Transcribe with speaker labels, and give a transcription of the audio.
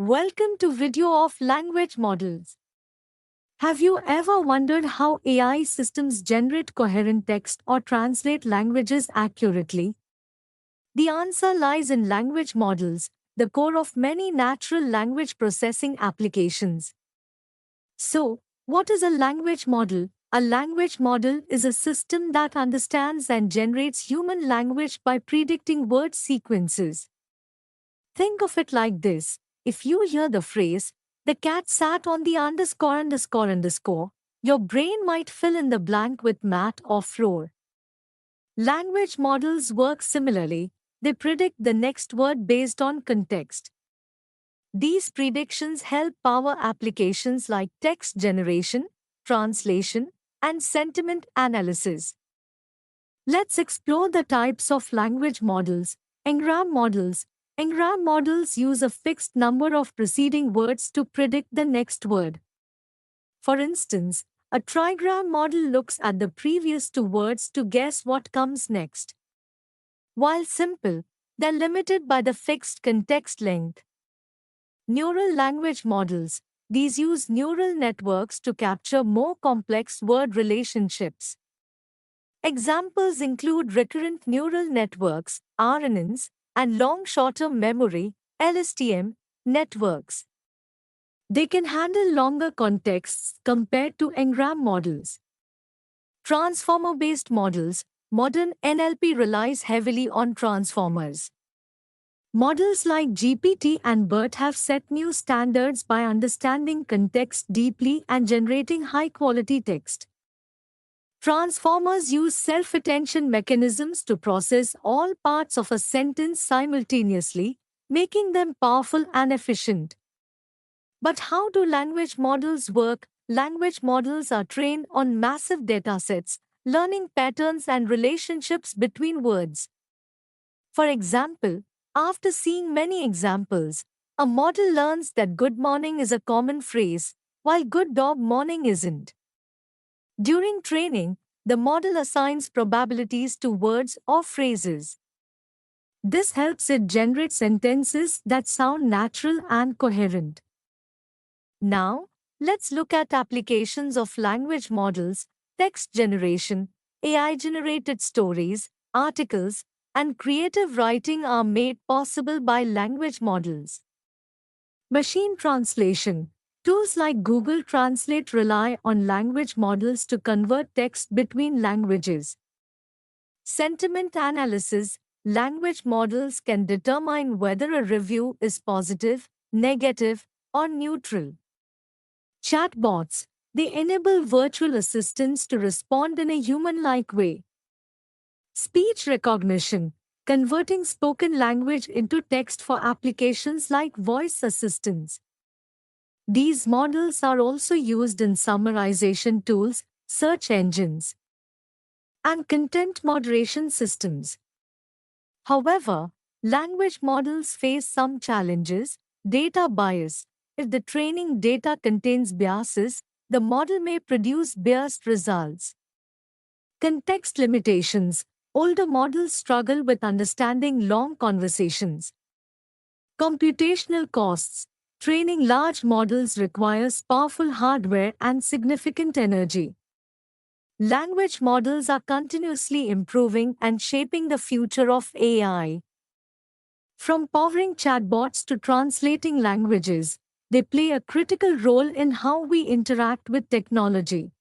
Speaker 1: Welcome to video of language models. Have you ever wondered how AI systems generate coherent text or translate languages accurately? The answer lies in language models, the core of many natural language processing applications. So, what is a language model? A language model is a system that understands and generates human language by predicting word sequences. Think of it like this. If you hear the phrase, the cat sat on the underscore, your brain might fill in the blank with mat or floor. Language models work similarly. They predict the next word based on context. These predictions help power applications like text generation, translation, and sentiment analysis. Let's explore the types of language models. Engram models. Engram models use a fixed number of preceding words to predict the next word. For instance, a trigram model looks at the previous two words to guess what comes next. While simple, they're limited by the fixed context length. Neural language models. These use neural networks to capture more complex word relationships. Examples include recurrent neural networks, RNNs, and long short-term memory, LSTM, networks. They can handle longer contexts compared to engram models. Transformer-based models. Modern NLP relies heavily on transformers. Models like GPT and BERT have set new standards by understanding context deeply and generating high-quality text. Transformers use self-attention mechanisms to process all parts of a sentence simultaneously, making them powerful and efficient. But how do language models work? Language models are trained on massive datasets, learning patterns and relationships between words. For example, after seeing many examples, a model learns that good morning is a common phrase, while good dog morning isn't. During training, the model assigns probabilities to words or phrases. This helps it generate sentences that sound natural and coherent. Now, let's look at applications of language models, text generation, AI-generated stories, articles, and creative writing are made possible by language models. Machine translation. Tools like Google Translate rely on language models to convert text between languages. Sentiment analysis. Language models can determine whether a review is positive, negative, or neutral. Chatbots. They enable virtual assistants to respond in a human-like way. Speech recognition. Converting spoken language into text for applications like voice assistants. These models are also used in summarization tools, search engines, and content moderation systems. However, language models face some challenges. Data bias. If the training data contains biases, the model may produce biased results. Context limitations. Older models struggle with understanding long conversations. Computational costs. Training large models requires powerful hardware and significant energy. Language models are continuously improving and shaping the future of AI. From powering chatbots to translating languages, they play a critical role in how we interact with technology.